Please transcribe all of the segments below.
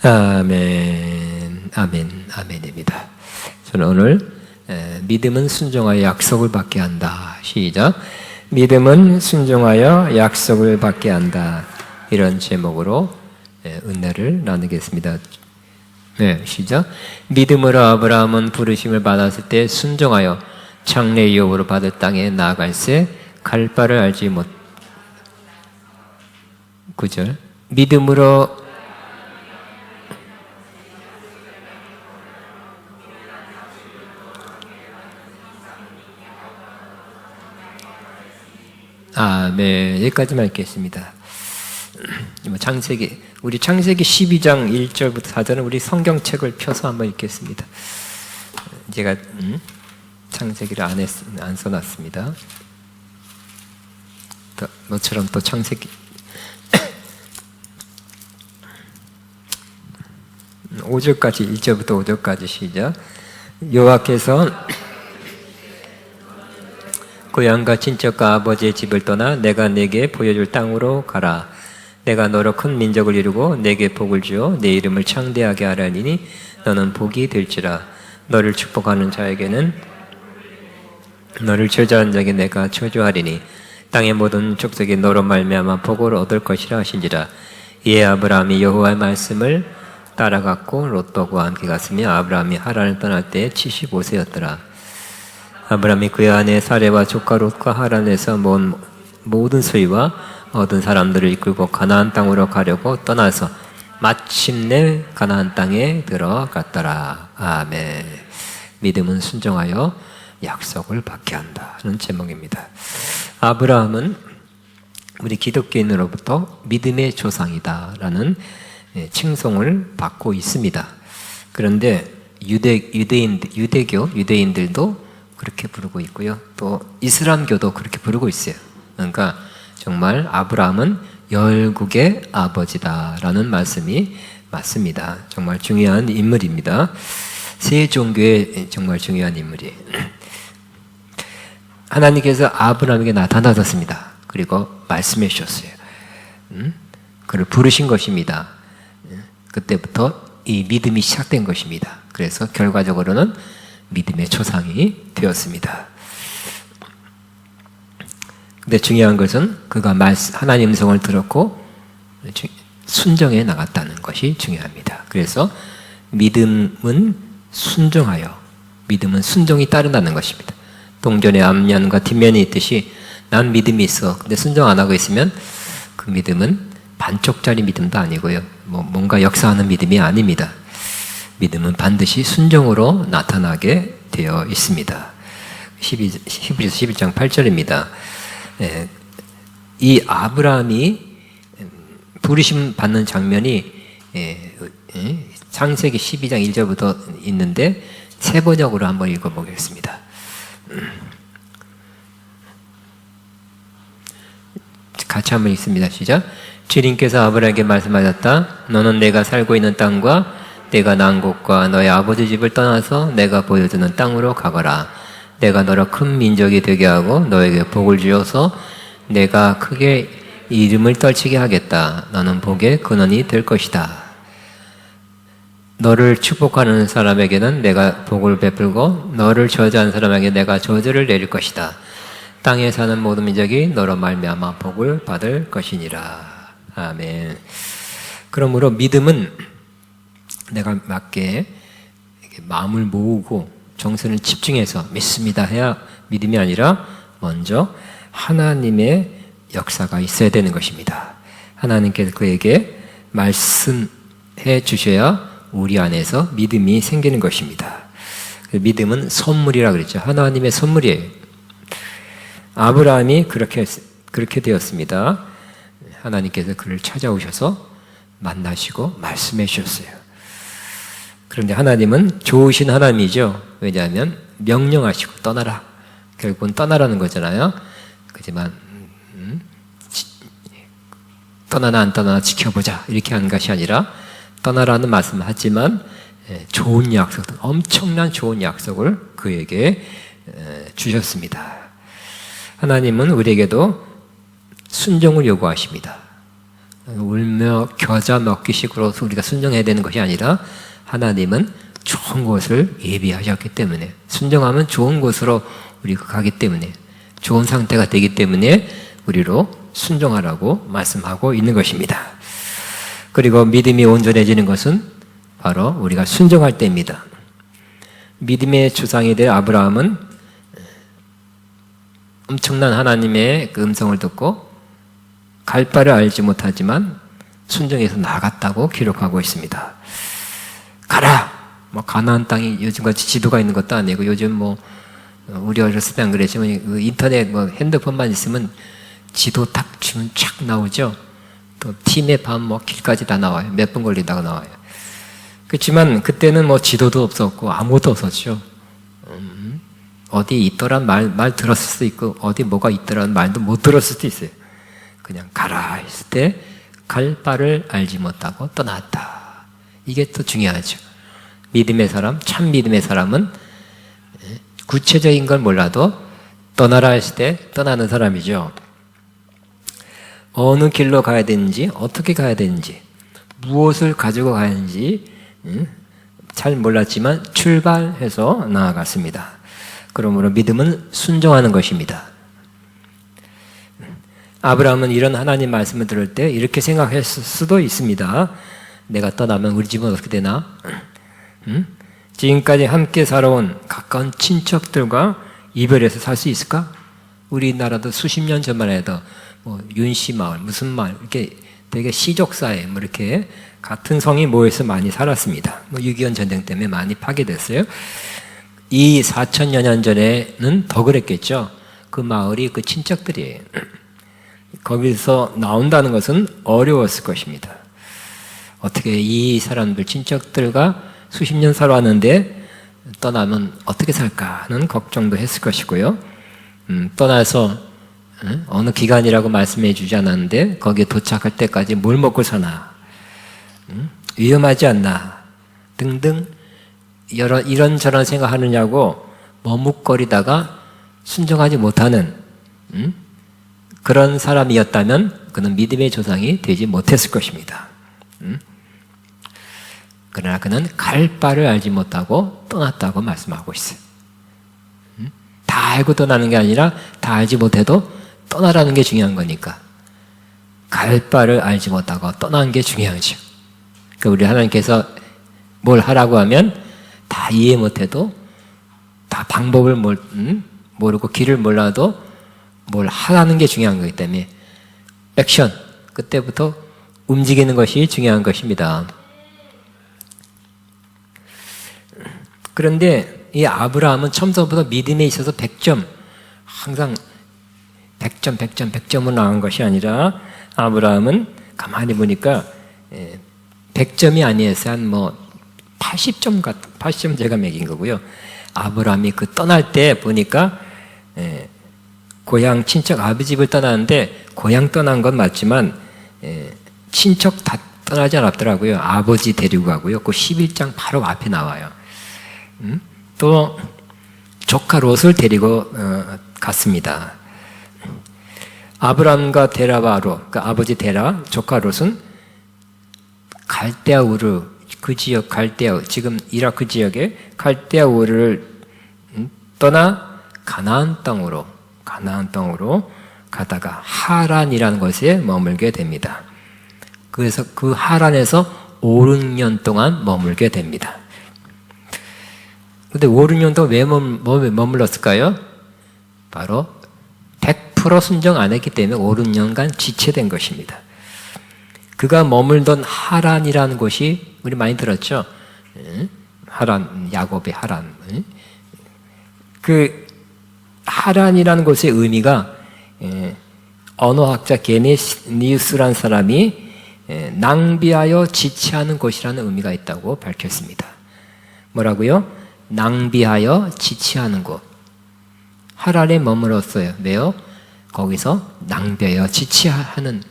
아멘, 아멘, 아멘입니다. 저는 오늘 믿음은 순종하여 약속을 받게 한다. 시작. 믿음은 순종하여 약속을 받게 한다. 이런 제목으로 은혜를 나누겠습니다. 네, 시작. 믿음으로 아브라함은 부르심을 받았을 때 순종하여 장래 유업으로 받을 땅에 나아갈새 갈 바를 알지 못. 9절. 믿음으로 네, 여기까지만 읽겠습니다. 우리 창세기 12장 1절부터 4절은 우리 성경책을 펴서 한번 읽겠습니다. 제가 창세기를 안 써놨습니다. 너처럼 또 창세기 5절까지 1절부터 5절까지 시작. 여호와께서 고향과 친척과 아버지의 집을 떠나 내가 네게 보여줄 땅으로 가라. 내가 너로 큰 민족을 이루고 네게 복을 주어 네 이름을 창대하게 하라니니 너는 복이 될지라. 너를 축복하는 자에게는 너를 저주하는 자에게 내가 저주하리니 땅의 모든 족속이 너로 말미암아 복을 얻을 것이라 하신지라. 이에 아브라함이 여호와의 말씀을 따라갔고 롯도 그와 함께 갔으며 아브라함이 하란을 떠날 때 75세였더라. 아브라함이 그의 아내 사레와 조카 롯과 하란에서 모은 모든 소유와 얻은 사람들을 이끌고 가나안 땅으로 가려고 떠나서 마침내 가나안 땅에 들어갔더라. 아멘. 믿음은 순종하여 약속을 받게 한다는 제목입니다. 아브라함은 우리 기독교인으로부터 믿음의 조상이다라는 칭송을 받고 있습니다. 그런데 유대인들도 그렇게 부르고 있고요. 또 이슬람교도 그렇게 부르고 있어요. 그러니까 정말 아브라함은 열국의 아버지다라는 말씀이 맞습니다. 정말 중요한 인물입니다. 세 종교의 정말 중요한 인물이에요. 하나님께서 아브라함에게 나타나셨습니다. 그리고 말씀해 주셨어요. 그를 부르신 것입니다. 그때부터 이 믿음이 시작된 것입니다. 그래서 결과적으로는 믿음의 조상이 되었습니다. 근데 중요한 것은 그가 하나님 음성을 들었고 순종해 나갔다는 것이 중요합니다. 그래서 믿음은 순종하여, 믿음은 순종이 따른다는 것입니다. 동전에 앞면과 뒷면이 있듯이 난 믿음이 있어. 근데 순종 안 하고 있으면 그 믿음은 반쪽짜리 믿음도 아니고요. 뭔가 역사하는 믿음이 아닙니다. 믿음은 반드시 순종으로 나타나게 되어 있습니다. 히브리서 11장 8절입니다. 이 아브라함이 부르심 받는 장면이 창세기 12장 1절부터 있는데 세 번역으로 한번 읽어보겠습니다. 같이 한번 읽습니다. 시작. 주님께서 아브라함에게 말씀하셨다. 너는 내가 살고 있는 땅과 내가 난 곳과 너의 아버지 집을 떠나서 내가 보여주는 땅으로 가거라. 내가 너로 큰 민족이 되게 하고 너에게 복을 주어서 내가 크게 이름을 떨치게 하겠다. 너는 복의 근원이 될 것이다. 너를 축복하는 사람에게는 내가 복을 베풀고 너를 저주하는 사람에게 내가 저주를 내릴 것이다. 땅에 사는 모든 민족이 너로 말미암아 복을 받을 것이니라. 아멘. 그러므로 믿음은 내가 맞게 마음을 모으고 정신을 집중해서 믿습니다 해야 믿음이 아니라 먼저 하나님의 역사가 있어야 되는 것입니다. 하나님께서 그에게 말씀해 주셔야 우리 안에서 믿음이 생기는 것입니다. 믿음은 선물이라 그랬죠. 하나님의 선물이에요. 아브라함이 그렇게 되었습니다. 하나님께서 그를 찾아오셔서 만나시고 말씀해 주셨어요. 그런데 하나님은 좋으신 하나님이죠. 왜냐하면 명령하시고 떠나라. 결국은 떠나라는 거잖아요. 그렇지만 떠나나 안 떠나나 지켜보자 이렇게 한 것이 아니라 떠나라는 말씀을 하지만 좋은 약속, 엄청난 좋은 약속을 그에게 주셨습니다. 하나님은 우리에게도 순종을 요구하십니다. 울며 겨자 먹기식으로 우리가 순종해야 되는 것이 아니라 하나님은 좋은 곳을 예비하셨기 때문에, 순종하면 좋은 곳으로 우리가 가기 때문에, 좋은 상태가 되기 때문에 우리로 순종하라고 말씀하고 있는 것입니다. 그리고 믿음이 온전해지는 것은 바로 우리가 순종할 때입니다. 믿음의 조상이 될 아브라함은 엄청난 하나님의 그 음성을 듣고 갈 바를 알지 못하지만 순종해서 나갔다고 기록하고 있습니다. 가라! 가나안 땅이 요즘같이 지도가 있는 것도 아니고, 요즘 우리 어렸을 때 안 그랬지만 그 인터넷 핸드폰만 있으면 지도 딱 주면 쫙 나오죠. 또 팀의 밤 길까지 다 나와요. 몇 분 걸리다가 나와요. 그렇지만 그때는 지도도 없었고 아무것도 없었죠. 어디 있더란 말 들었을 수도 있고, 어디 뭐가 있더란 말도 못 들었을 수도 있어요. 그냥 가라 했을 때 갈 바를 알지 못하고 떠났다. 이게 또 중요하죠. 믿음의 사람, 참 믿음의 사람은 구체적인 걸 몰라도 떠나라 했을 때 떠나는 사람이죠. 어느 길로 가야 되는지, 어떻게 가야 되는지, 무엇을 가지고 가야 하는지 잘 몰랐지만 출발해서 나아갔습니다. 그러므로 믿음은 순종하는 것입니다. 아브라함은 이런 하나님 말씀을 들을 때 이렇게 생각했을 수도 있습니다. 내가 떠나면 우리 집은 어떻게 되나? 지금까지 함께 살아온 가까운 친척들과 이별해서 살 수 있을까? 우리나라도 수십 년 전만 해도 윤씨 마을, 무슨 마을, 이렇게 되게 시족사회, 이렇게 같은 성이 모여서 많이 살았습니다. 6.25 전쟁 때문에 많이 파괴됐어요. 이 4천여 년 전에는 더 그랬겠죠. 그 마을이 그 친척들이에요. 거기서 나온다는 것은 어려웠을 것입니다. 어떻게 이 사람들, 친척들과 수십 년 살아왔는데 떠나면 어떻게 살까 하는 걱정도 했을 것이고요. 떠나서 어느 기간이라고 말씀해 주지 않았는데 거기에 도착할 때까지 뭘 먹고 사나, 위험하지 않나 등등 이런저런 생각하느냐고 머뭇거리다가 순종하지 못하는 그런 사람이었다면 그는 믿음의 조상이 되지 못했을 것입니다. 그러나 그는 갈 바를 알지 못하고 떠났다고 말씀하고 있어요. 다 알고 떠나는 게 아니라 다 알지 못해도 떠나라는 게 중요한 거니까 갈 바를 알지 못하고 떠나는 게 중요하죠. 그러니까 우리 하나님께서 뭘 하라고 하면 다 이해 못해도, 다 방법을 모르고 길을 몰라도 뭘 하라는 게 중요한 거기 때문에 액션, 그때부터 움직이는 것이 중요한 것입니다. 그런데 이 아브라함은 처음부터 믿음에 있어서 100점, 항상 100점으로 나간 것이 아니라 아브라함은 가만히 보니까 100점이 아니었어요. 한 80점 제가 매긴 거고요. 아브라함이 그 떠날 때 보니까 고향 친척 아버지 집을 떠나는데, 고향 떠난 건 맞지만 친척 다 떠나지 않았더라고요. 아버지 데리고 가고요. 그 11장 바로 앞에 나와요. 또 조카 롯을 데리고 갔습니다. 아브람과 데라바로, 그 아버지 데라, 조카 롯은 갈대아 우르, 그 지역 갈대아, 지금 이라크 지역의 갈대아 우르를 떠나 가나안 땅으로 가다가 하란이라는 곳에 머물게 됩니다. 그래서 그 하란에서 5, 6년 동안 머물게 됩니다. 근데 5, 6년 동안 왜 머물렀을까요? 바로 100% 순종 안 했기 때문에 5, 6년간 지체된 것입니다. 그가 머물던 하란이라는 곳이 우리 많이 들었죠? 하란, 야곱의 하란. 그 하란이라는 곳의 의미가 언어학자 게네니우스라는 사람이 낭비하여 지체하는 곳이라는 의미가 있다고 밝혔습니다. 뭐라고요? 낭비하여 지체하는 곳. 하란에 머물었어요. 왜요? 거기서 낭비하여 지체하는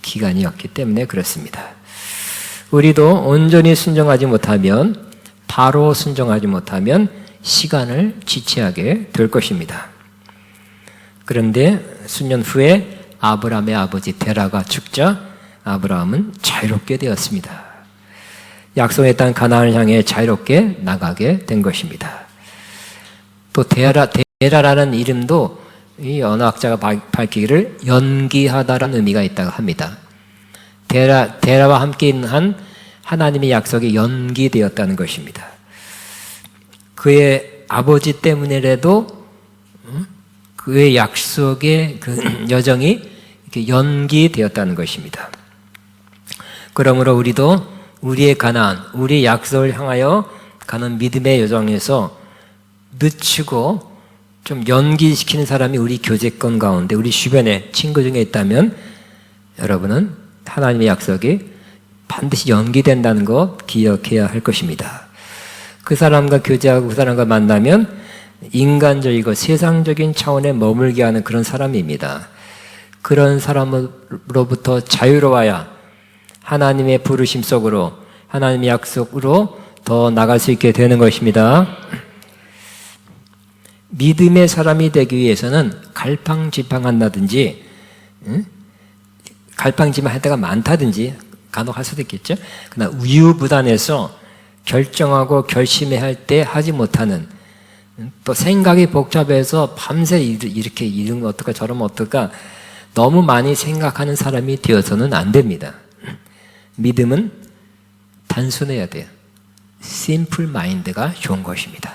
기간이었기 때문에 그렇습니다. 우리도 온전히 순종하지 못하면, 바로 순종하지 못하면 시간을 지체하게 될 것입니다. 그런데 수년 후에 아브라함의 아버지 데라가 죽자 아브라함은 자유롭게 되었습니다. 약속의 땅 가나안을 향해 자유롭게 나가게 된 것입니다. 또 데라라는 이름도 이 언어학자가 밝히기를 연기하다라는 의미가 있다고 합니다. 데라와 함께 한 하나님의 약속이 연기되었다는 것입니다. 그의 아버지 때문에라도 그의 약속의 그 여정이 이렇게 연기되었다는 것입니다. 그러므로 우리도 우리의 가나안, 우리의 약속을 향하여 가는 믿음의 여정에서 늦추고 좀 연기시키는 사람이 우리 교제권 가운데 우리 주변에 친구 중에 있다면 여러분은 하나님의 약속이 반드시 연기된다는 거 기억해야 할 것입니다. 그 사람과 교제하고 그 사람과 만나면 인간적이고 세상적인 차원에 머물게 하는 그런 사람입니다. 그런 사람으로부터 자유로워야 하나님의 부르심 속으로 하나님의 약속으로 더 나갈 수 있게 되는 것입니다. 믿음의 사람이 되기 위해서는 갈팡질팡한다든지 갈팡질팡할 때가 많다든지 간혹 할 수도 있겠죠. 그러나 우유부단해서 결정하고 결심해야 할 때 하지 못하는, 또 생각이 복잡해서 밤새 이렇게 이러면 어떨까 저러면 어떨까 너무 많이 생각하는 사람이 되어서는 안 됩니다. 믿음은 단순해야 돼요. 심플 마인드가 좋은 것입니다.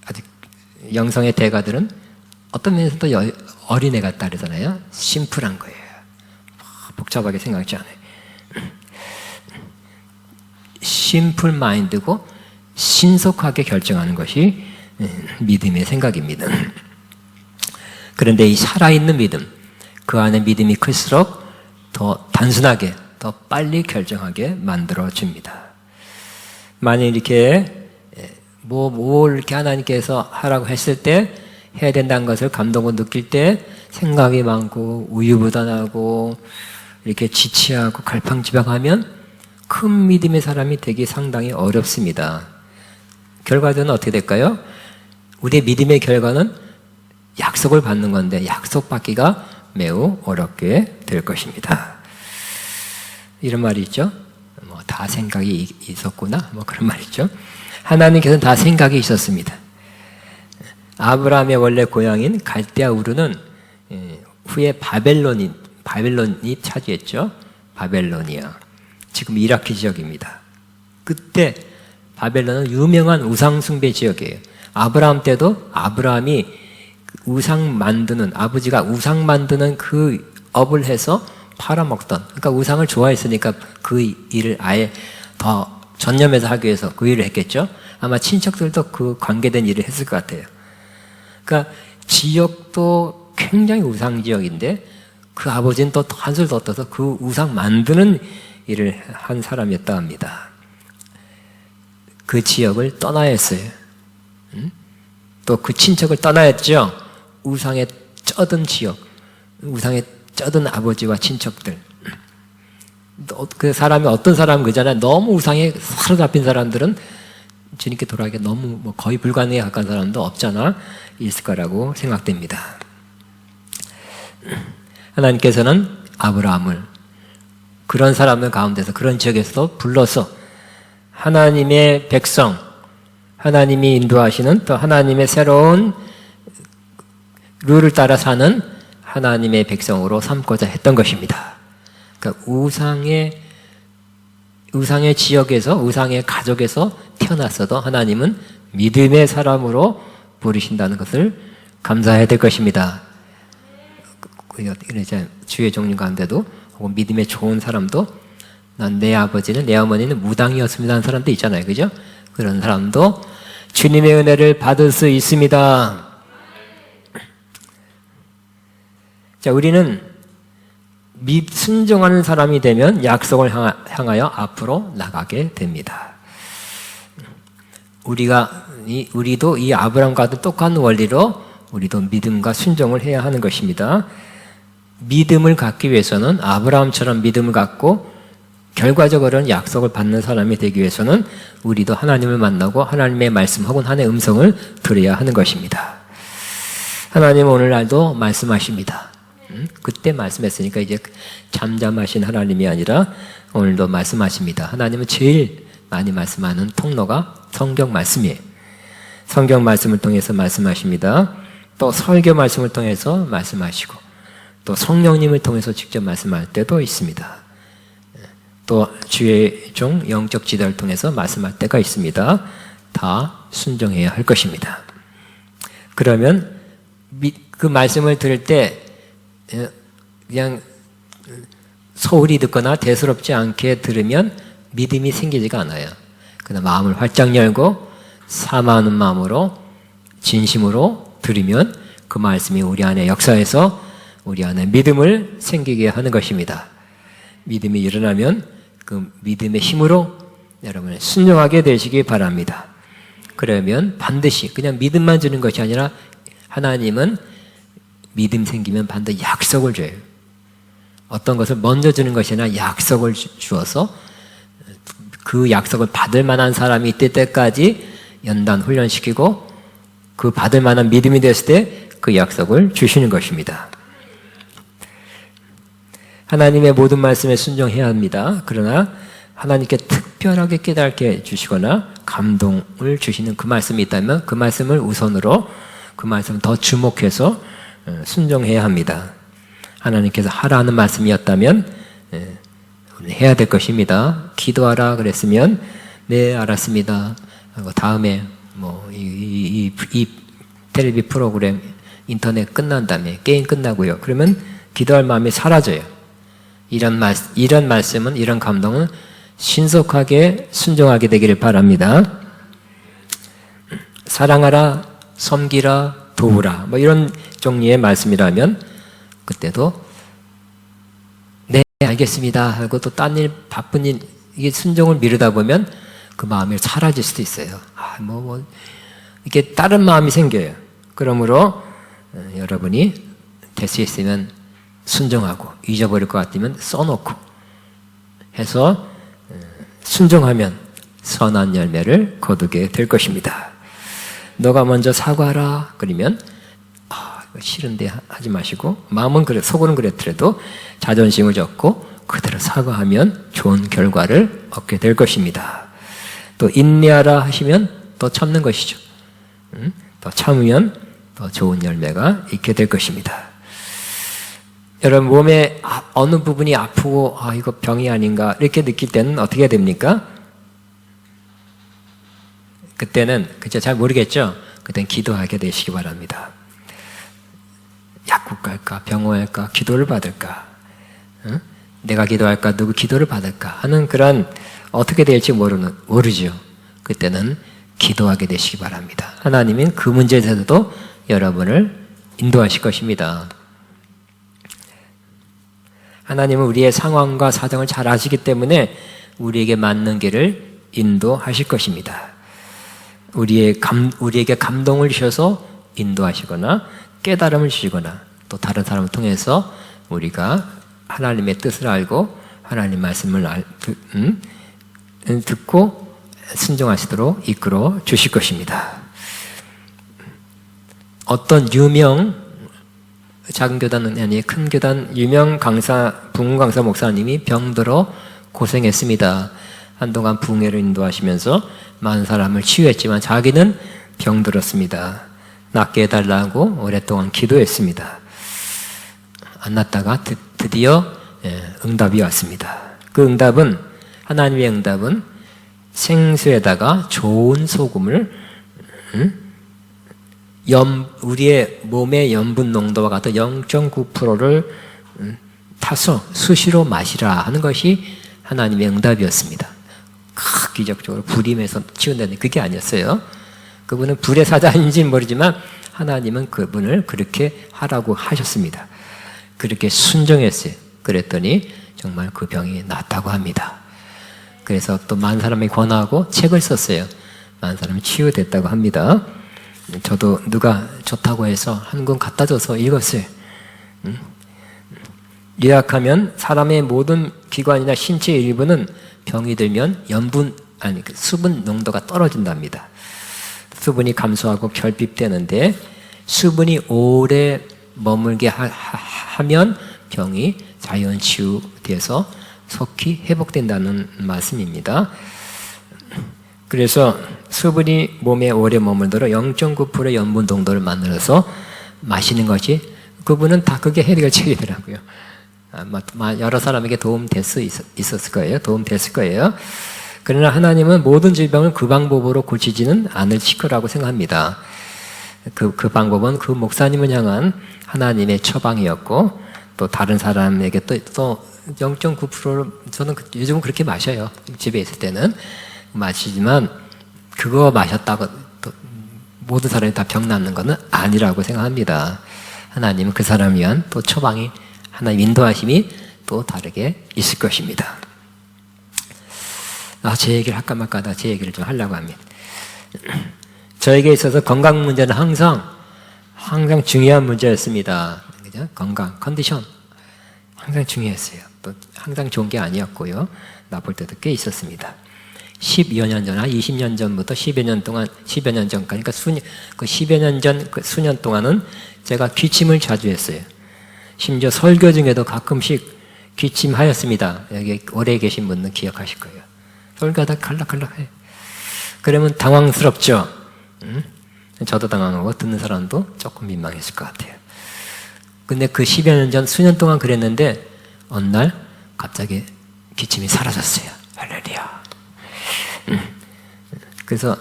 아직 영성의 대가들은 어떤 면에서 또 어린애 같다 그러잖아요. 심플한 거예요. 복잡하게 생각하지 않아요. 심플 마인드고 신속하게 결정하는 것이 믿음의 생각입니다. 그런데 이 살아있는 믿음, 그 안에 믿음이 클수록 더 단순하게, 더 빨리 결정하게 만들어줍니다. 만약 이렇게 뭘 이렇게 하나님께서 하라고 했을 때 해야 된다는 것을 감동을 느낄 때 생각이 많고 우유부단하고 이렇게 지치하고 갈팡지팡하면 큰 믿음의 사람이 되기 상당히 어렵습니다. 결과는 어떻게 될까요? 우리의 믿음의 결과는 약속을 받는 건데 약속 받기가 매우 어렵게 될 것입니다. 이런 말이 있죠. 다 생각이 있었구나. 그런 말 있죠. 하나님께서는 다 생각이 있었습니다. 아브라함의 원래 고향인 갈대아 우르는 후에 바벨론이 차지했죠. 바벨로니아. 지금 이라크 지역입니다. 그때 바벨론은 유명한 우상숭배 지역이에요. 아브라함 때도 아브라함이 우상 만드는, 아버지가 우상 만드는 그 업을 해서 팔아먹던, 그러니까 우상을 좋아했으니까 그 일을 아예 더 전념해서 하기 위해서 그 일을 했겠죠. 아마 친척들도 그 관계된 일을 했을 것 같아요. 그러니까 지역도 굉장히 우상 지역인데 그 아버지는 또 한술 더 떠서 그 우상 만드는 일을 한 사람이었다 합니다. 그 지역을 떠나야 했어요. 또 그 친척을 떠나야 했죠. 우상에 쩌든 지역, 우상에 쩌든 아버지와 친척들. 그 사람이 어떤 사람은 그잖아요. 너무 우상에 사로잡힌 사람들은 주님께 돌아가기가 너무 거의 불가능에 가까운 사람도 없잖아 있을 거라고 생각됩니다. 하나님께서는 아브라함을 그런 사람들 가운데서 그런 지역에서도 불러서 하나님의 백성, 하나님이 인도하시는 또 하나님의 새로운 룰을 따라 사는 하나님의 백성으로 삼고자 했던 것입니다. 그러니까 우상의 지역에서, 우상의 가족에서 태어났어도 하나님은 믿음의 사람으로 부르신다는 것을 감사해야 될 것입니다. 주의 종류 가운데도 혹은 믿음의 좋은 사람도 난 내 아버지는 내 어머니는 무당이었습니다 하는 사람도 있잖아요. 그죠? 그런 사람도 주님의 은혜를 받을 수 있습니다. 자, 우리는 순종하는 사람이 되면 약속을 향하여 앞으로 나가게 됩니다. 우리도 이 아브라함과도 똑같은 원리로 우리도 믿음과 순종을 해야 하는 것입니다. 믿음을 갖기 위해서는 아브라함처럼 믿음을 갖고 결과적으로는 약속을 받는 사람이 되기 위해서는 우리도 하나님을 만나고 하나님의 말씀 혹은 하나님의 음성을 들어야 하는 것입니다. 하나님은 오늘날도 말씀하십니다. 그때 말씀했으니까 이제 잠잠하신 하나님이 아니라 오늘도 말씀하십니다. 하나님은 제일 많이 말씀하는 통로가 성경 말씀이에요. 성경 말씀을 통해서 말씀하십니다. 또 설교 말씀을 통해서 말씀하시고 또 성령님을 통해서 직접 말씀할 때도 있습니다. 또 주의 종 영적 지도를 통해서 말씀할 때가 있습니다. 다 순종해야 할 것입니다. 그러면 그 말씀을 들을 때 그냥 소홀히 듣거나 대수롭지 않게 들으면 믿음이 생기지가 않아요. 그러나 마음을 활짝 열고 사모하는 마음으로 진심으로 들으면 그 말씀이 우리 안에 역사해서 우리 안에 믿음을 생기게 하는 것입니다. 믿음이 일어나면 그 믿음의 힘으로 여러분 순종하게 되시기 바랍니다. 그러면 반드시 그냥 믿음만 주는 것이 아니라 하나님은 믿음 생기면 반드시 약속을 줘요. 어떤 것을 먼저 주는 것이 아니라 약속을 주어서 그 약속을 받을 만한 사람이 있을 때까지 연단 훈련시키고 그 받을 만한 믿음이 됐을 때 그 약속을 주시는 것입니다. 하나님의 모든 말씀에 순종해야 합니다. 그러나 하나님께 특별하게 깨닫게 주시거나 감동을 주시는 그 말씀이 있다면 그 말씀을 우선으로 그 말씀을 더 주목해서 순종해야 합니다. 하나님께서 하라는 말씀이었다면 해야 될 것입니다. 기도하라 그랬으면 네 알았습니다. 다음에 이 텔레비 프로그램 인터넷 끝난 다음에 게임 끝나고요. 그러면 기도할 마음이 사라져요. 이런 말씀은 이런 감동은 신속하게 순종하게 되기를 바랍니다. 사랑하라, 섬기라, 도우라 이런 종류의 말씀이라면 그때도 네 알겠습니다 하고 또 딴 일 바쁜 일 이게 순종을 미루다 보면 그 마음이 사라질 수도 있어요. 이게 다른 마음이 생겨요. 그러므로 여러분이 될 수 있으면 순종하고 잊어버릴 것 같으면 써놓고 해서 순종하면 선한 열매를 거두게 될 것입니다. 너가 먼저 사과하라 그러면 싫은데 하지 마시고 마음은 그래 속으로는 그랬더라도 자존심을 접고 그대로 사과하면 좋은 결과를 얻게 될 것입니다. 또 인내하라 하시면 또 참는 것이죠. 더 참으면 더 좋은 열매가 있게 될 것입니다. 여러분 몸에 어느 부분이 아프고 이거 병이 아닌가 이렇게 느낄 때는 어떻게 됩니까? 그때는 그저 잘 모르겠죠? 그때는 기도하게 되시기 바랍니다. 약국 갈까 병원 갈까 기도를 받을까 내가 기도할까 누구 기도를 받을까 하는 그런 어떻게 될지 모르죠. 그때는 기도하게 되시기 바랍니다. 하나님은 그 문제에 대해서도 여러분을 인도하실 것입니다. 하나님은 우리의 상황과 사정을 잘 아시기 때문에 우리에게 맞는 길을 인도하실 것입니다. 우리에게 감동을 주셔서 인도하시거나 깨달음을 주시거나 또 다른 사람을 통해서 우리가 하나님의 뜻을 알고 하나님 말씀을 듣고 순종하시도록 이끌어 주실 것입니다. 어떤 유명 작은 교단은 아니 큰 교단 유명 강사 부흥 강사 목사님이 병들어 고생했습니다. 한동안 부흥회를 인도하시면서 많은 사람을 치유했지만 자기는 병들었습니다. 낫게 해달라고 오랫동안 기도했습니다. 안 낫다가 드디어 응답이 왔습니다. 그 응답은 하나님의 응답은 생수에다가 좋은 소금을 우리의 몸의 염분 농도와 같은 0.9%를 타서 수시로 마시라 하는 것이 하나님의 응답이었습니다. 기적적으로 불임에서 치운다는 그게 아니었어요. 그분은 불의 사자인지는 모르지만 하나님은 그분을 그렇게 하라고 하셨습니다. 그렇게 순종했어요. 그랬더니 정말 그 병이 낫다고 합니다. 그래서 또 많은 사람이 권하고 책을 썼어요. 많은 사람이 치유됐다고 합니다. 저도 누가 좋다고 해서 한 권 갖다 줘서 읽었어요. 요약하면 사람의 모든 기관이나 신체의 일부는 병이 들면 수분 농도가 떨어진답니다. 수분이 감소하고 결핍되는데 수분이 오래 머물게 하면 병이 자연 치유돼서 속히 회복된다는 말씀입니다. 그래서 수분이 몸에 오래 머물도록 0.9%의 염분 농도를 만들어서 마시는 것이 그분은 다 그게 해결책이더라고요. 여러 사람에게 도움될 수 있었을 거예요. 도움됐을 거예요. 그러나 하나님은 모든 질병을 그 방법으로 고치지는 않으실 거라고 생각합니다. 그 방법은 그 목사님을 향한 하나님의 처방이었고 또 다른 사람에게 또 0.9%를 저는 요즘은 그렇게 마셔요. 집에 있을 때는 마시지만 그거 마셨다고 또 모든 사람이 다 병 낫는 것은 아니라고 생각합니다. 하나님은 그 사람을 위한 또 처방이 하나님 인도하심이 또 다르게 있을 것입니다. 제 얘기를 할까 말까 하다 제 얘기를 좀 하려고 합니다. 저에게 있어서 건강 문제는 항상 중요한 문제였습니다. 그죠? 건강, 컨디션 항상 중요했어요. 또 항상 좋은 게 아니었고요. 나쁠 때도 꽤 있었습니다. 10여 년 전, 20년 전부터 10여 년 동안, 10여 년 전까지, 그러니까 10여 년 전, 수년 동안은 제가 기침을 자주 했어요. 심지어 설교 중에도 가끔씩 기침하였습니다. 여기 오래 계신 분은 기억하실 거예요. 설교하다 칼락칼락해요. 그러면 당황스럽죠. 저도 당황하고 듣는 사람도 조금 민망했을 것 같아요. 근데 그 10여 년 전, 수년 동안 그랬는데 어느 날 갑자기 기침이 사라졌어요. 할렐루야. 그래서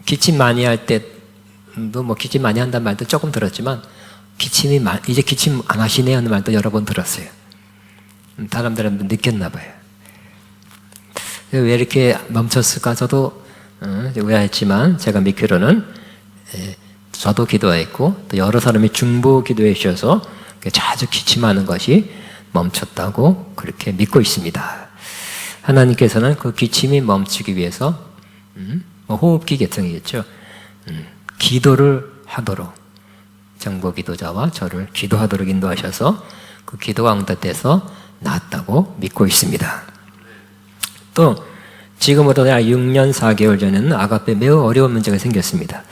기침 많이 할 때도 기침 많이 한다는 말도 조금 들었지만 이제 기침 안 하시네 하는 말도 여러 번 들었어요. 사람들은 느꼈나 봐요. 왜 이렇게 멈췄을까 저도 의아했지만 제가 믿기로는 저도 기도했고 또 여러 사람이 중보 기도해 주셔서 자주 기침하는 것이 멈췄다고 그렇게 믿고 있습니다. 하나님께서는 그 기침이 멈추기 위해서 호흡기 계통이겠죠. 기도를 하도록 정보 기도자와 저를 기도하도록 인도하셔서 그 기도가 응답돼서 나았다고 믿고 있습니다. 또 지금부터 약 6년 4개월 전에는 아가페 매우 어려운 문제가 생겼습니다.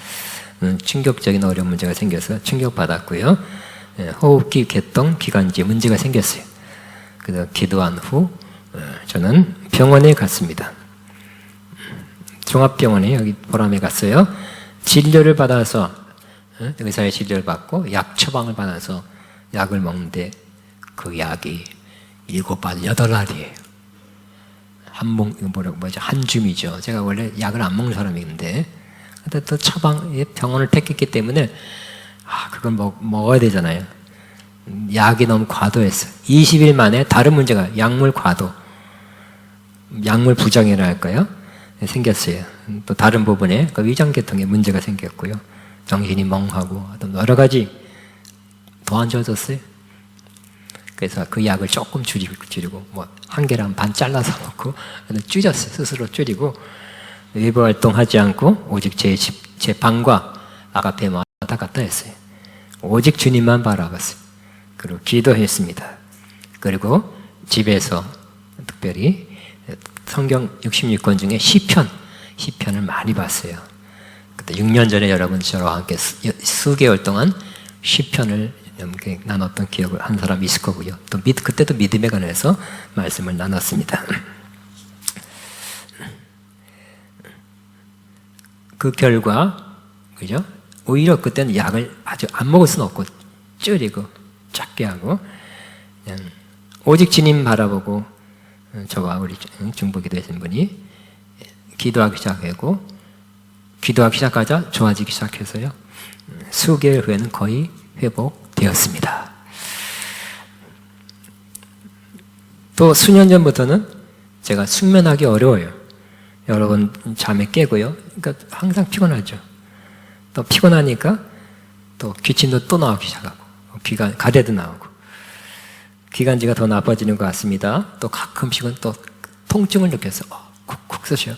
충격적인 어려운 문제가 생겨서 충격받았고요. 호흡기 개통 기관지 문제가 생겼어요. 그래서 기도한 후 저는 병원에 갔습니다. 종합병원에 여기 보람에 갔어요. 진료를 받아서 의사의 진료를 받고 약 처방을 받아서 약을 먹는데 그 약이 7알, 8알이에요. 한 줌이죠. 제가 원래 약을 안 먹는 사람인데 근데 또 병원을 택했기 때문에 그걸 먹어야 되잖아요. 약이 너무 과도했어요. 20일 만에 다른 문제가 약물 과도, 약물 부정이라 할까요? 생겼어요. 또 다른 부분에 위장계통에 문제가 생겼고요. 정신이 멍하고 여러 가지 더 안 좋아졌어요. 그래서 그 약을 조금 줄이고 1개랑 반 잘라서 먹고 줄였어요. 스스로 줄이고 외부 활동하지 않고 오직 제 방과 아가페 왔다 갔다 했어요. 오직 주님만 바라봤어요. 그리고 기도했습니다. 그리고 집에서 특별히 성경 66권 중에 시편을 많이 봤어요. 그때 6년 전에 여러분 저와 함께 수개월 동안 시편을 나눴던 기억을 한 사람이 있을 거고요. 또 그때도 믿음에 관해서 말씀을 나눴습니다. 그 결과, 그죠? 오히려 그때는 약을 아주 안 먹을 수는 없고 줄이고 작게 하고 그냥 오직 주님 바라보고 저와 우리 중보기도 하신 분이 기도하기 시작하자 좋아지기 시작해서요. 수개월 후에는 거의 회복되었습니다. 또 수년 전부터는 제가 숙면하기 어려워요. 여러 번 잠에 깨고요. 그러니까 항상 피곤하죠. 또 피곤하니까 또 기침도 또 나오기 시작하고 가래도 나오고 기관지가 더 나빠지는 것 같습니다. 또 가끔씩은 또 통증을 느껴서 쿡쿡 쑤셔요.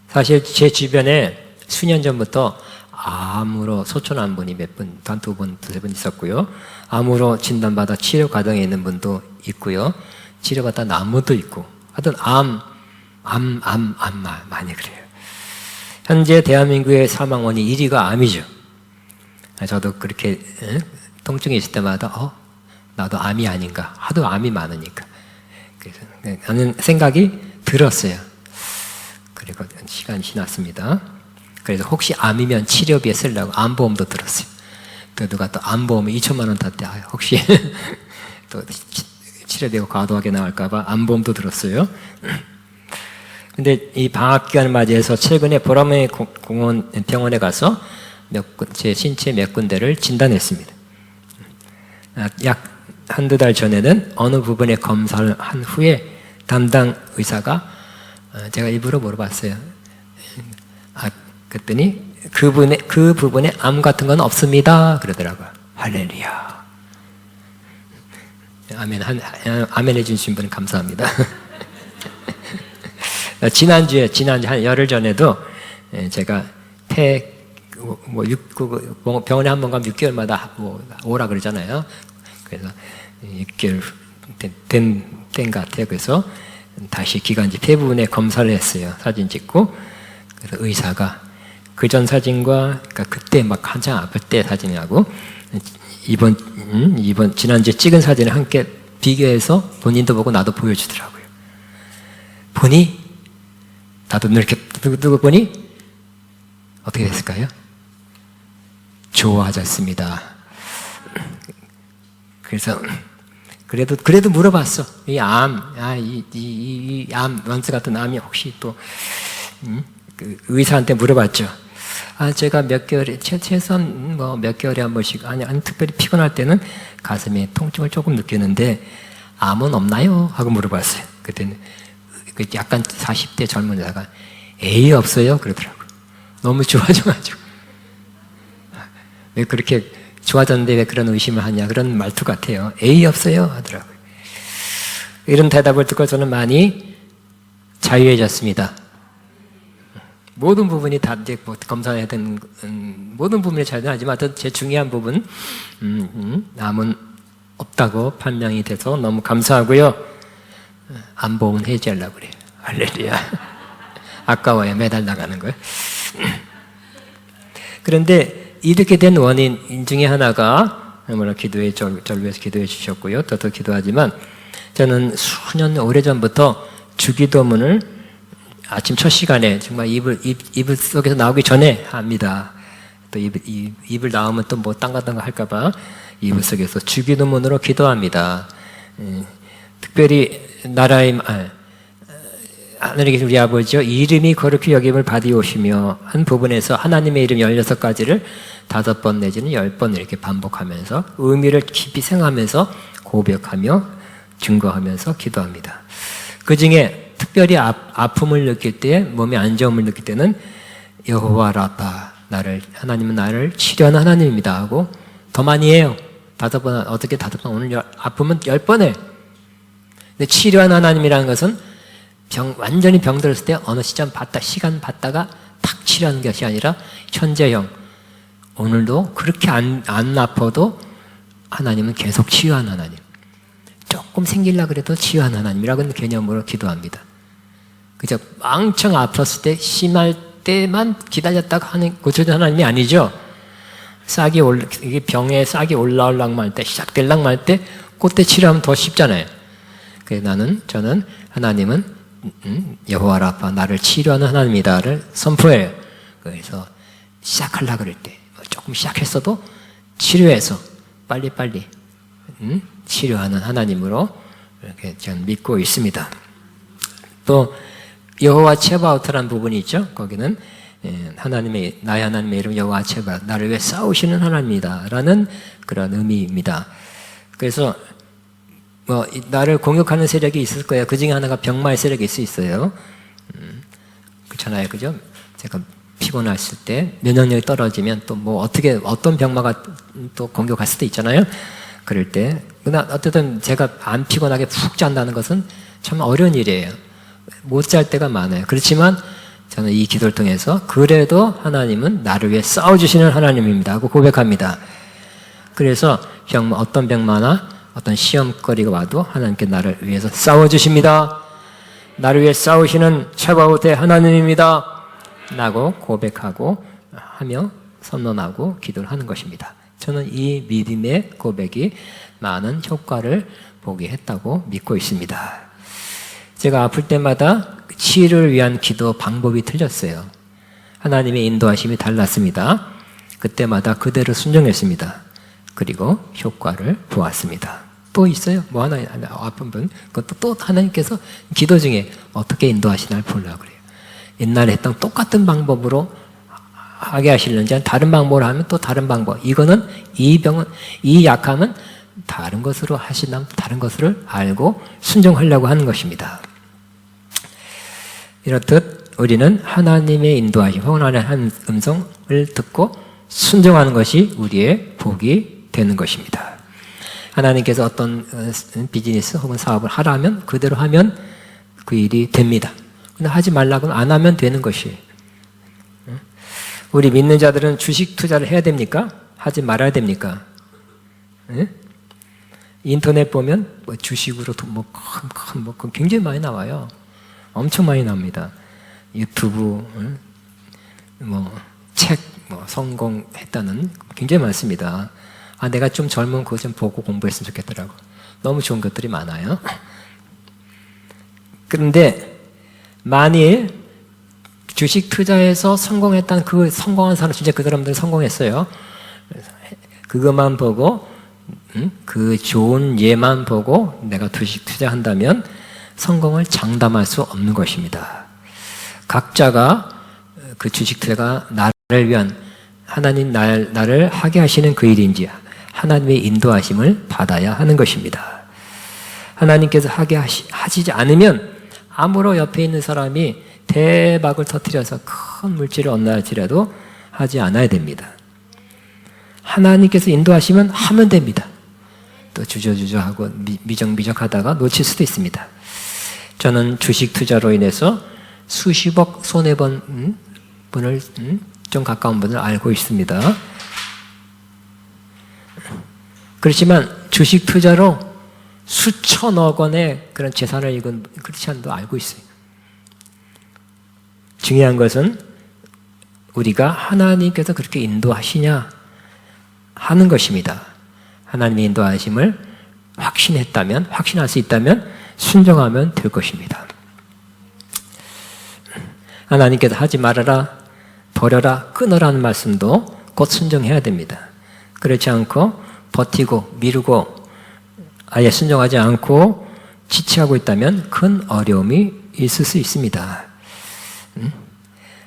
사실 제 주변에 수년 전부터 암으로 소천한 분이 두 분, 두세 분 있었고요. 암으로 진단받아 치료 과정에 있는 분도 있고요. 치료받다 남은 분도 있고. 하여튼 많이 그래요. 현재 대한민국의 사망원이 1위가 암이죠. 저도 그렇게 통증이 있을 때마다 나도 암이 아닌가, 하도 암이 많으니까. 그래서 하는 생각이 들었어요. 그리고 시간이 지났습니다. 그래서 혹시 암이면 치료비에 쓰려고 암보험도 들었어요. 또 누가 또 암보험을 2천만 원 탔대. 혹시 또 치료비가 과도하게 나올까봐 암보험도 들었어요. 근데 이 방학 기간을 맞이해서 최근에 보라매 공원 병원에 가서 제 신체 몇 군데를 진단했습니다. 약 한두 달 전에는 어느 부분에 검사를 한 후에 담당 의사가 제가 일부러 물어봤어요. 그랬더니 그 부분에 암 같은 건 없습니다. 그러더라고요. 할렐루야. 아멘 해주신 분 감사합니다. 지난주에 한 열흘 전에도 제가 병원에 한 번 가면 6개월마다 오라 그러잖아요. 그래서 6개월 된 것 같아요. 그래서 다시 기관지 폐 부분에 검사를 했어요. 사진 찍고. 그래서 의사가 그전 사진과 그러니까 그때 막 한창 아플 때 사진하고 이번 지난주에 찍은 사진을 함께 비교해서 본인도 보고 나도 보여주더라고요. 보니 나도 이렇게 두고 보니 어떻게 됐을까요? 좋아졌습니다. 그래서 그래도 물어봤어. 이 암, 이 암, 원스 같은 암이 혹시 또 그 의사한테 물어봤죠. 제가 몇 개월에 최소한 몇 개월에 한 번씩 아니 특별히 피곤할 때는 가슴에 통증을 조금 느끼는데 암은 없나요? 하고 물어봤어요. 그때는 약간 40대 젊은 여자가 에이 없어요 그러더라고요. 너무 좋아져가지고 왜 그렇게 좋아졌는데 왜 그런 의심을 하냐 그런 말투 같아요. 에이 없어요 하더라고요. 이런 대답을 듣고 저는 많이 자유해졌습니다. 모든 부분이 다 이제 검사해야 되는 모든 부분이 자유는 하지만 제일 중요한 부분 암은 없다고 판명이 돼서 너무 감사하고요. 암보험은 해지하려고 그래요. 할렐루야. 아까워요. 매달 나가는 거예요. 그런데 이렇게 된 원인 중에 하나가 저를 위해서 기도해 주셨고요. 더 기도하지만 저는 수년 오래전부터 주기도문을 아침 첫 시간에 정말 이불 속에서 나오기 전에 합니다. 또 입을 나오면 또 뭐 딴 거 할까봐 이불 속에서 주기도문으로 기도합니다. 특별히 하늘에 계신 우리 아버지여 이름이 거룩히 여김을 받으오시며 한 부분에서 하나님의 이름 16가지를 5번 내지는 10번 이렇게 반복하면서 의미를 깊이 생각하면서 고백하며 증거하면서 기도합니다. 그 중에 특별히 아픔을 느낄 때 몸에 안정을 느낄 때는 여호와 라파 하나님은 나를 치료하는 하나님입니다 하고 더 많이 해요. 5번 어떻게 5번 오늘 아프면 10번 해. 근데 치료하는 하나님이라는 것은 완전히 병들었을 때 어느 시간 봤다가 탁 치료하는 것이 아니라 현재형 오늘도 그렇게 안 아파도 하나님은 계속 치유하는 하나님. 조금 생길라 그래도 치유하는 하나님이라는 개념으로 기도합니다. 그죠? 왕창 아팠을 때 심할 때만 기다렸다가 고쳐준 하나님이 아니죠. 이게 병에 싹이 올라올랑 말 때, 시작될랑 말 때, 그때 치료하면 더 쉽잖아요. 그래서 저는 하나님은 여호와 라파 나를 치료하는 하나님이다를 선포해요. 그래서 시작하려고 그럴 때 조금 시작했어도 치료해서 빨리빨리 치료하는 하나님으로 이렇게 저는 믿고 있습니다. 또 여호와 체바오트라는 부분이 있죠. 거기는 나의 하나님의 이름 여호와 체바오트 나를 위해 싸우시는 하나님이다라는 그런 의미입니다. 그래서 나를 공격하는 세력이 있을 거예요. 그 중에 하나가 병마의 세력이 있을 수 있어요. 그렇잖아요, 그죠? 제가 피곤했을 때 면역력이 떨어지면 또 어떤 병마가 또 공격할 수도 있잖아요. 그럴 때 어쨌든 제가 안 피곤하게 푹 잔다는 것은 참 어려운 일이에요. 못 잘 때가 많아요. 그렇지만 저는 이 기도를 통해서 그래도 하나님은 나를 위해 싸워주시는 하나님입니다 하고 고백합니다. 그래서 어떤 병마나 어떤 시험거리가 와도 하나님께 나를 위해서 싸워주십니다. 나를 위해 싸우시는 체바오트의 하나님입니다 라고 고백하고 하며 선언하고 기도를 하는 것입니다. 저는 이 믿음의 고백이 많은 효과를 보게 했다고 믿고 있습니다. 제가 아플 때마다 치유를 위한 기도 방법이 틀렸어요. 하나님의 인도하심이 달랐습니다. 그때마다 그대로 순종했습니다. 그리고 효과를 보았습니다. 또 있어요. 뭐 하나 아픈 분, 그것도 또 하나님께서 기도 중에 어떻게 인도하시나를 보려고 그래요. 옛날에 했던 똑같은 방법으로 하게 하시는지 다른 방법으로 하면 또 다른 방법. 이거는 이 병은, 이 약함은 다른 것으로 하시나 다른 것을 알고 순종하려고 하는 것입니다. 이렇듯 우리는 하나님의 인도하심, 하나님의 한 음성을 듣고 순종하는 것이 우리의 복이 되는 것입니다. 하나님께서 어떤 비즈니스 혹은 사업을 하라면 그대로 하면 그 일이 됩니다. 근데 하지 말라고는 안 하면 되는 것이에요. 우리 믿는 자들은 주식 투자를 해야 됩니까? 하지 말아야 됩니까? 인터넷 보면 뭐 주식으로 돈 굉장히 많이 나와요. 엄청 많이 나옵니다. 유튜브, 책, 성공했다는 굉장히 많습니다. 아, 내가 좀 젊은 거 좀 보고 공부했으면 좋겠더라고. 너무 좋은 것들이 많아요. 그런데 만일 주식 투자에서 성공했다는 그 성공한 사람, 진짜 그 사람들은 성공했어요. 그것만 보고, 그 좋은 예만 보고 내가 주식 투자한다면 성공을 장담할 수 없는 것입니다. 각자가 그 주식 투자가 나를 위한 하나님 나를 하게 하시는 그 일인지 하나님의 인도하심을 받아야 하는 것입니다. 하나님께서 하게 하시지 않으면 아무로 옆에 있는 사람이 대박을 터뜨려서 큰 물질을 얻나 할지라도 하지 않아야 됩니다. 하나님께서 인도하시면 하면 됩니다. 또 주저주저하고 미적미적하다가 놓칠 수도 있습니다. 저는 주식 투자로 인해서 수십억 손해본 분을 좀 가까운 분을 알고 있습니다. 그렇지만 주식 투자로 수천억 원의 그런 재산을 잃은 크리스찬도 알고 있어요. 중요한 것은 우리가 하나님께서 그렇게 인도하시냐 하는 것입니다. 하나님의 인도하심을 확신할 수 있다면 순종하면 될 것입니다. 하나님께서 하지 말아라, 버려라, 끊어라는 말씀도 곧 순종해야 됩니다. 그렇지 않고 버티고 미루고 아예 순종하지 않고 지체하고 있다면 큰 어려움이 있을 수 있습니다.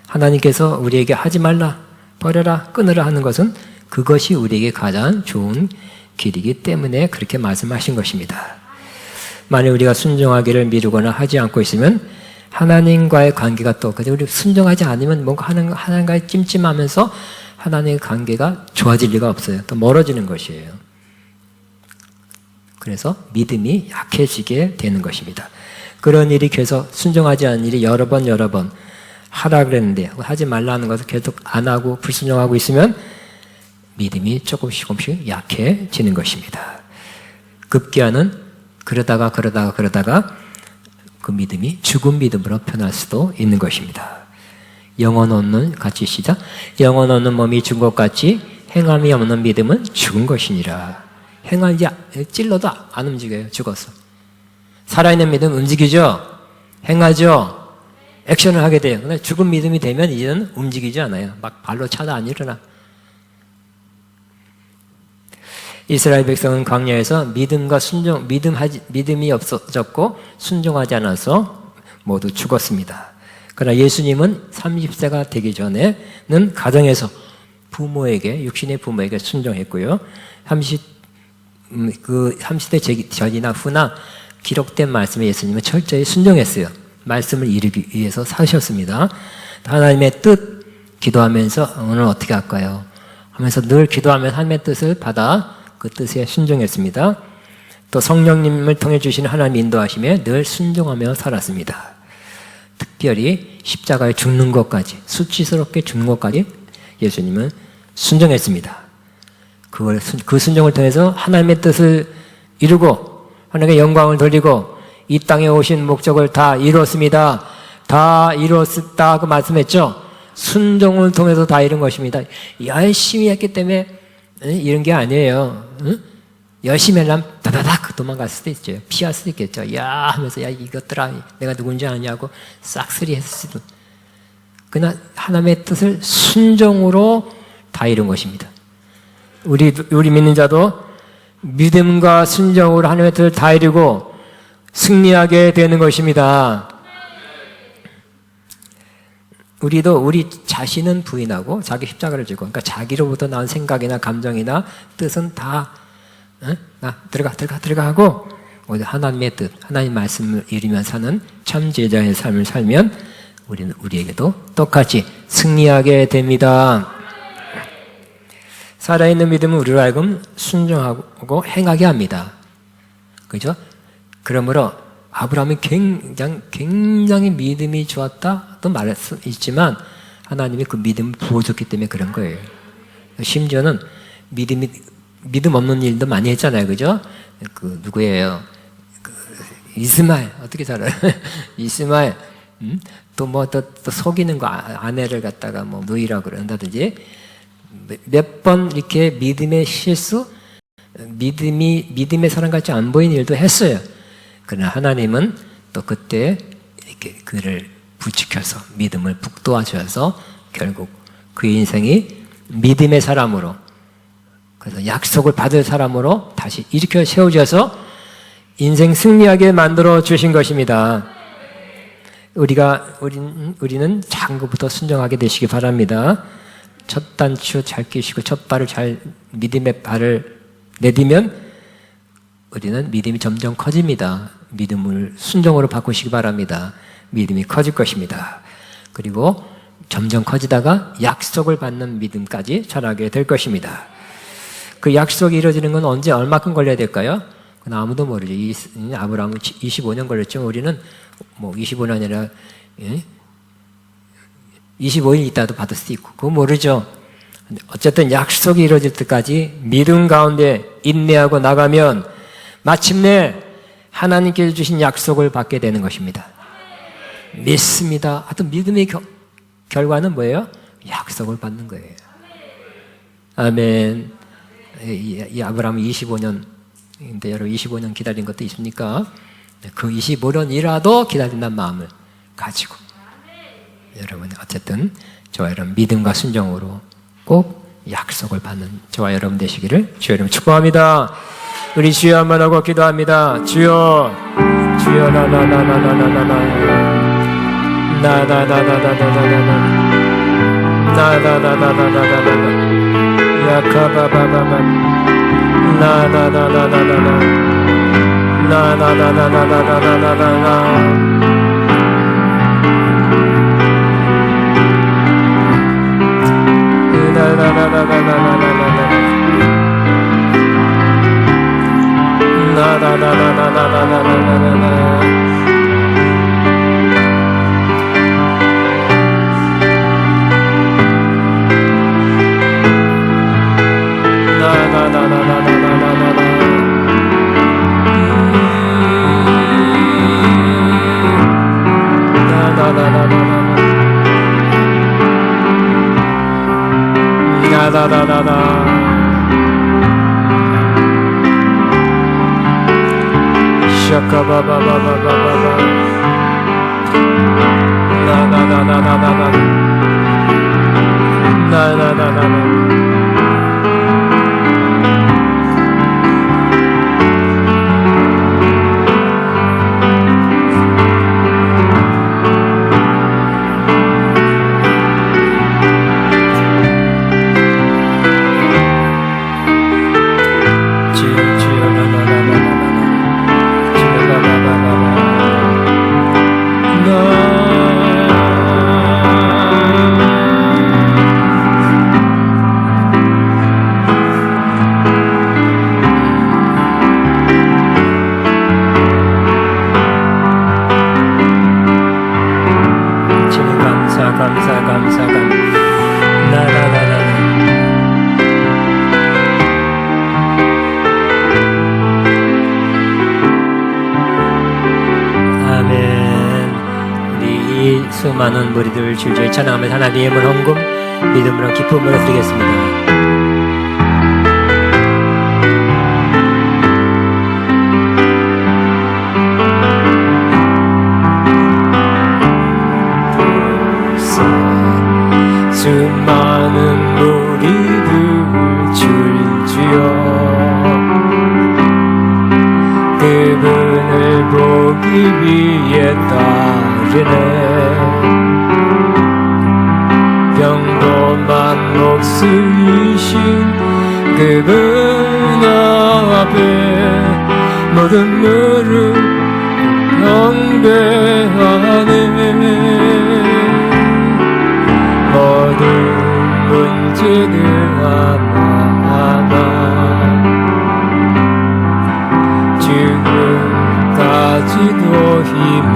하나님께서 우리에게 하지 말라, 버려라, 끊으라 하는 것은 그것이 우리에게 가장 좋은 길이기 때문에 그렇게 말씀하신 것입니다. 만약 우리가 순종하기를 미루거나 하지 않고 있으면 하나님과의 관계가 또 우리 순종하지 않으면 뭔가 하나님과의 찜찜하면서 하나님의 관계가 좋아질 리가 없어요. 또 멀어지는 것이에요. 그래서 믿음이 약해지게 되는 것입니다. 그런 일이 계속 순종하지 않은 일이 여러 번 하라 그랬는데 하지 말라는 것을 계속 안 하고 불순종하고 있으면 믿음이 조금씩 약해지는 것입니다. 급기야는 그러다가 그 믿음이 죽은 믿음으로 변할 수도 있는 것입니다. 영혼 없는 같이 시작. 영혼 없는 몸이 죽은 것 같이 행함이 없는 믿음은 죽은 것이니라. 행하지 찔러도 안 움직여요. 죽었어. 살아있는 믿음 움직이죠. 행하죠. 액션을 하게 돼요. 근데 죽은 믿음이 되면 이제는 움직이지 않아요. 막 발로 차도 안 일어나. 이스라엘 백성은 광야에서 믿음이 없어졌고 순종하지 않아서 모두 죽었습니다. 그러나 예수님은 30세가 되기 전에는 가정에서 육신의 부모에게 순종했고요. 30대 전이나 후나 기록된 말씀에 예수님은 철저히 순종했어요. 말씀을 이루기 위해서 사셨습니다. 하나님의 뜻 기도하면서 오늘 어떻게 할까요? 하면서 늘 기도하면 하나님의 뜻을 받아 그 뜻에 순종했습니다. 또 성령님을 통해 주시는 하나님의 인도하심에 늘 순종하며 살았습니다. 특별히 십자가에 죽는 것까지, 수치스럽게 죽는 것까지 예수님은 순종했습니다. 그 순종을 통해서 하나님의 뜻을 이루고 하나님의 영광을 돌리고 이 땅에 오신 목적을 다 이루었습니다. 다 이루었다고 말씀했죠. 순종을 통해서 다 이룬 것입니다. 열심히 했기 때문에 이런 게 아니에요. 열심히 하려면 다다닥 도망갈 수도 있죠. 피할 수도 있겠죠. 야 하면서 야 이것들아 내가 누군지 아냐고 싹쓸이 했을 수도. 그러나 하나님의 뜻을 순종으로 다 이룬 것입니다. 우리 믿는 자도 믿음과 순종으로 하나님의 뜻을 다 이루고 승리하게 되는 것입니다. 우리도 우리 자신은 부인하고 자기 십자가를 지고, 그러니까 자기로부터 나온 생각이나 감정이나 뜻은 다 들어가 하고 하나님의 뜻, 하나님 말씀을 이루며 사는 참 제자의 삶을 살면 우리에게도 똑같이 승리하게 됩니다. 살아있는 믿음은 우리로 하여금 순종하고 행하게 합니다. 그죠? 그러므로 아브라함이 굉장히 믿음이 좋았다도 말할 수 있지만 하나님이 그 믿음을 부어줬기 때문에 그런 거예요. 심지어는 믿음 없는 일도 많이 했잖아요. 그죠? 그 누구예요? 이스마엘 어떻게 살아요? 이스마엘 또 속이는 거 아내를 갖다가 뭐 누이라고 그런다든지 몇 번 이렇게 믿음의 실수, 믿음의 사람 같이 안 보이는 일도 했어요. 그러나 하나님은 또 그때 이렇게 그를 부추켜서 믿음을 북돋아줘서 결국 그의 인생이 믿음의 사람으로, 그래서 약속을 받을 사람으로 다시 일으켜 세워져서 인생 승리하게 만들어 주신 것입니다. 우리는 작은 것부터 순종하게 되시기 바랍니다. 첫 단추 잘 끼시고 첫 발을 잘 믿음의 발을 내디면 우리는 믿음이 점점 커집니다. 믿음을 순종으로 바꾸시기 바랍니다. 믿음이 커질 것입니다. 그리고 점점 커지다가 약속을 받는 믿음까지 자라게 될 것입니다. 그 약속이 이루어지는 건 언제 얼마큼 걸려야 될까요? 그건 아무도 모르죠. 아브라함은 25년 걸렸지만 우리는 뭐 25년 아니라 25일 있다도 받을 수도 있고 그거 모르죠. 어쨌든 약속이 이루어질 때까지 믿음 가운데 인내하고 나가면 마침내 하나님께서 주신 약속을 받게 되는 것입니다. 믿습니다. 하여튼 믿음의 결과는 뭐예요? 약속을 받는 거예요. 아멘. 이 아브라함은 25년, 근데 여러분 25년 기다린 것도 있습니까? 그 25년이라도 기다린다는 마음을 가지고 여러분 어쨌든 저와 여러분 믿음과 순종으로 꼭 약속을 받는 저와 여러분 되시기를 주여 이름 축복합니다. 우리 주여 한번 하고 기도합니다. 주여 나나나나나나나나 나나나나나나나나 야카바바바바 나나나나나나나 나나나나나나나나 수많은 무리들 줄줄이 찬양하며 하나님의 이름을 헌금 믿음으로 기쁨으로 드리겠습니다. 그분을 보기 위해 따르네. 평범한 목수이신 그분 앞에 모든 무릎 경배하네. 모든 문제들 하나하나 지금까지도 힘을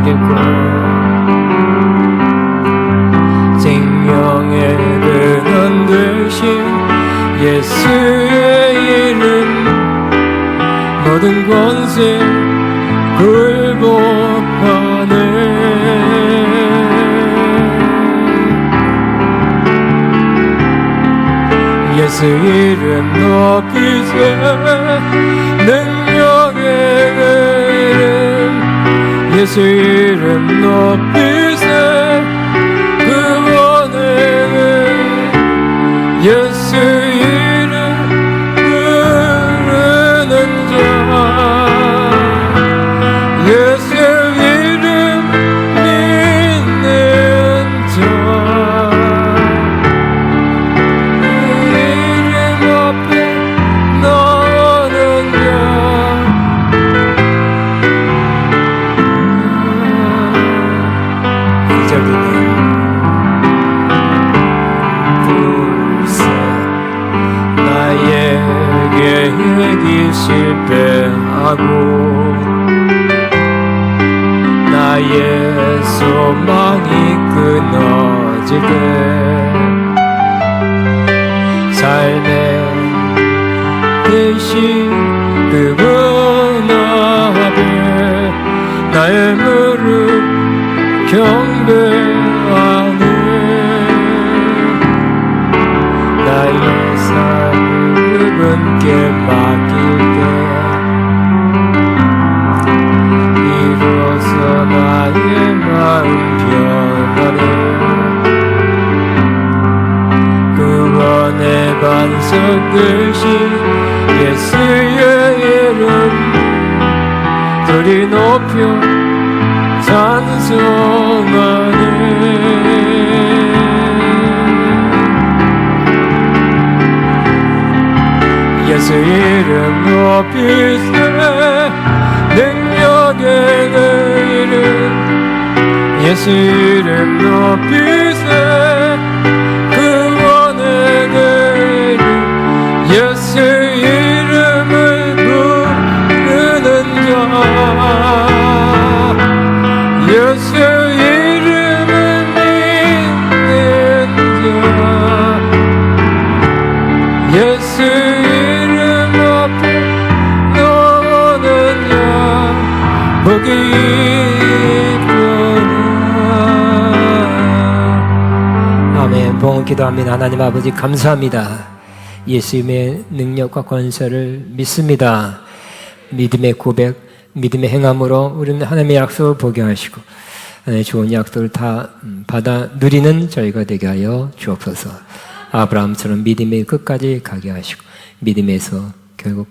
잃고 생명의 근원 되신 예수의 이름 모든 권세 굴복하네. 예수 이름 높이세. 능력의 이름 예수 이름 높이세. 구원의 이름 예수 이름 부르는 자 예수 이름 믿는 자 이름 앞에 나오는 자 이절이네. 둘셋 나에게 얘기 실패하고 나의 소망이 끊어질 때 삶의 대신 그분 앞에 나의 무릎 경배하네. 나의 삶을 그분께 맡길게. 이로써 나의 마음 변하네. 구원의 반석 되신 예수의 이름 소리 높여 찬송하네. 예수 이름 높이세. 능력의 이름 예수 이름 높이세. 구원의 이름 예수 이름을 부르는 자 예수 이름을 믿는 자 예수 이름 앞에 너는 자 복이 있구나. 아멘. 봉헌 기도합니다. 하나님 아버지 감사합니다. 예수님의 능력과 권세를 믿습니다. 믿음의 고백, 믿음의 행함으로 우리는 하나님의 약속을 보게 하시고 하나님의 좋은 약속을 다 받아 누리는 저희가 되게 하여 주옵소서. 아브라함처럼 믿음의 끝까지 가게 하시고 믿음에서 결국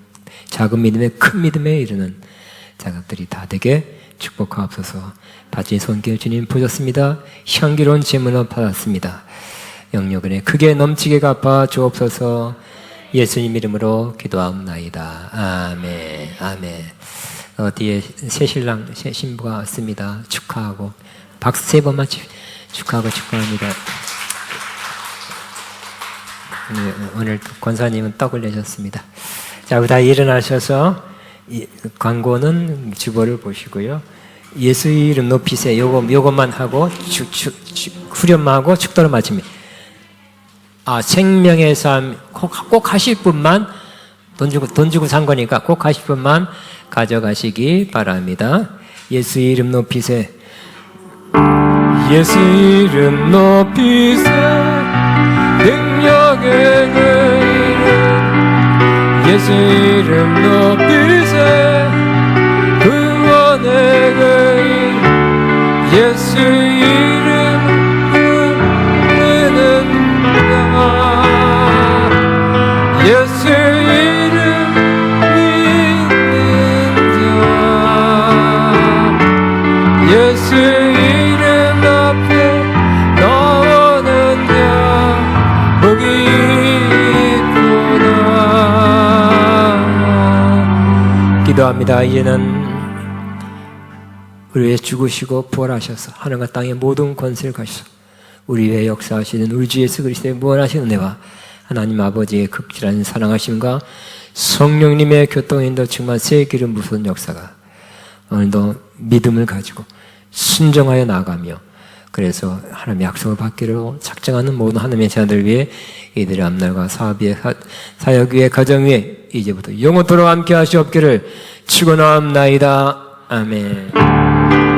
작은 믿음에 큰 믿음에 이르는 자격들이 다 되게 축복하옵소서. 바친 손길 주님 보셨습니다. 향기로운 제물을 받았습니다. 영역은혜 크게 넘치게 갚아 주옵소서. 예수님 이름으로 기도하옵나이다. 아멘. 아멘. 뒤에 새 신랑, 새 신부가 왔습니다. 축하하고 박수 3번만 축하하고 축하합니다. 오늘 권사님은 떡을 내셨습니다. 자, 다 일어나셔서 광고는 주보를 보시고요. 예수 이름 높이세. 요것만 하고 후렴만 하고 축도를 마칩니다. 생명의 삶 꼭 하실 분만 돈 주고 산 거니까 꼭 하실 분만 가져가시기 바랍니다. 예수 이름 높이세. 예수 이름 높이세. 능력의 이름 예수 이름 높이세. 구원의 이름 예수 이름 부르는 자 예수 이름 믿는 자 예수 이름 앞에 너는 야 복이 있구나. 기도합니다. 이제는 우리 위해 죽으시고 부활하셔서 하늘과 땅의 모든 권세를 가시소 우리 위해 역사하시는 우리 주 예수 그리스도의 무한하신 은혜와 하나님 아버지의 극진한 사랑하심과 성령님의 교통인도 정말 새 기름 부은 역사가 오늘도 믿음을 가지고 순종하여 나가며 그래서 하나님의 약속을 받기로 작정하는 모든 하나님의 자들 위해 이들의 앞날과 사업 위에 사역 위에 가정 위에 이제부터 영원토록 함께 하시옵기를 축원하옵나이다. 아멘.